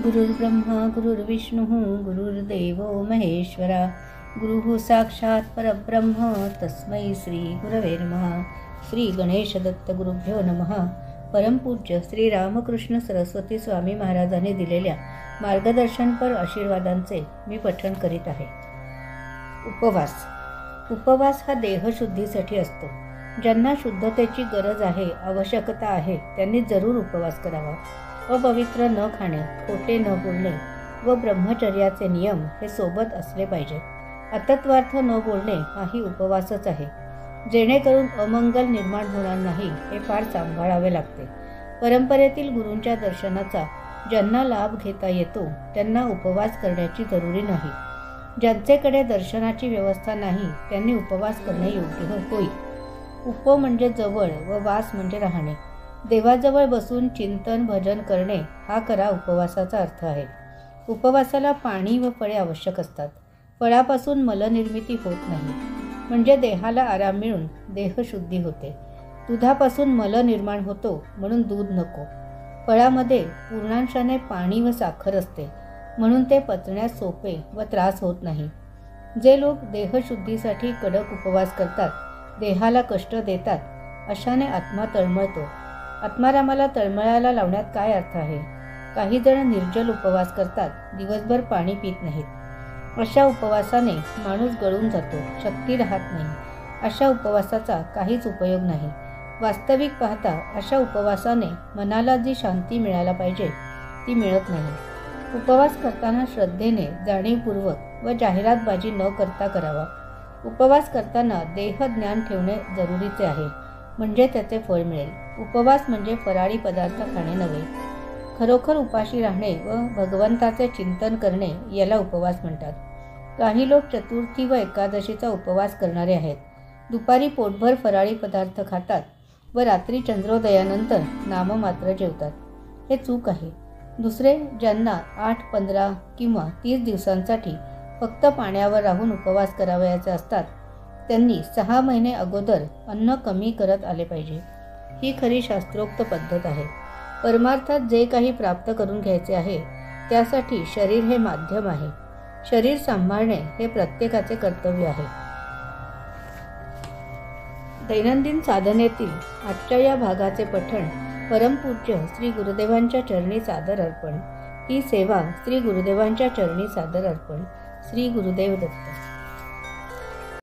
गुरुर्ब्रह्मा गुरुर्विष्णुः गुरुर्देवो महेश्वरा गुरुः साक्षात् परब्रह्म तस्मै श्री गुरवे नमः। श्री गणेश दत्त गुरुभ्यो नमः। परमपूज्य श्री रामकृष्ण सरस्वती स्वामी महाराजांनी दिलेल्या मार्गदर्शनपर आशीर्वादांचे मी पठण करीत आहे। उपवास हा देहशुद्धीसाठी असतो। ज्यांना शुद्धतेची गरज आहे, आवश्यकता आहे, त्यांनी जरूर उपवास करावा। अपवित्र न खाणे, खोटे न बोलणे व ब्रह्मचर्याचे नियम हे सोबत असले पाहिजे। अतत्वार्थ न बोलणे हाही उपवासच आहे, जेणेकरून अमंगल निर्माण होणार नाही हे फार सांभाळावे लागते। परंपरेतील गुरूंच्या दर्शनाचा ज्यांना लाभ घेता येतो त्यांना उपवास करण्याची जरुरी नाही। ज्यांचेकडे दर्शनाची व्यवस्था नाही त्यांनी उपवास करणे योग्य होईल। उप म्हणजे जवळ व वास म्हणजे राहणे। देवाजवळ बसून चिंतन भजन करणे हा खरा उपवासाचा अर्थ आहे। उपवासाला पाणी व फळे आवश्यक असतात। फळापासून मलनिर्मिती होत नाही, म्हणजे देहाला आराम मिळून देहशुद्धी होते। दुधापासून मल निर्माण होतो, म्हणून दूध नको। फळामध्ये पूर्णांशाने पाणी व साखर असते, म्हणून ते पचण्यास सोपे व त्रास होत नाही। जे लोक देहशुद्धीसाठी कडक उपवास करतात, देहाला कष्ट देतात, अशाने आत्मा तळमळतो। आत्मारामाला तळमळायला लावण्यात काय अर्थ आहे? काही जण निर्जल उपवास करतात, दिवसभर पाणी पित नाहीत। अशा उपवासाने माणूस गळून जातो, शक्ती राहत नाही। अशा उपवासाचा काहीच उपयोग नाही। वास्तविक पाहता अशा उपवासाने मनाला जी शांती मिळायला पाहिजे ती मिळत नाही। उपवास करताना श्रद्धेने, जाणीवपूर्वक व जाहिरातबाजी न करता करावा। उपवास करताना देह ज्ञान ठेवणे जरुरीचे आहे, म्हणजे त्याचे फळ मिळेल। उपवास म्हणजे फराळी पदार्थ खाणे नव्हे। खरोखर उपाशी राहणे व भगवंताचे चिंतन करणे याला उपवास म्हणतात। काही लोक चतुर्थी व एकादशीचा उपवास करणारे आहेत। दुपारी पोटभर फराळी पदार्थ खातात व रात्री चंद्रोदयानंतर नाममात्र जेवतात, हे चूक आहे। दुसरे ज्यांना 8, 15 किंवा 30 दिवसांसाठी फक्त पाण्यावर राहून उपवास करावयाचे असतात, त्यांनी 6 महिने अगोदर अन्न कमी करत आले पाहिजे। ही खरी शास्त्रोक्त पद्धत आहे। परमार्थात जे काही प्राप्त करून घ्यायचे आहे त्यासाठी शरीर हे माध्यम आहे। शरीर सांभाळणे हे प्रत्येकाचे कर्तव्य आहे। दैनंदिन साधनेतील आजच्या या भागाचे पठण परमपूज्य श्री गुरुदेवांच्या चरणी सादर अर्पण। ही सेवा श्री गुरुदेवांच्या चरणी सादर अर्पण। श्री गुरुदेव दत्त।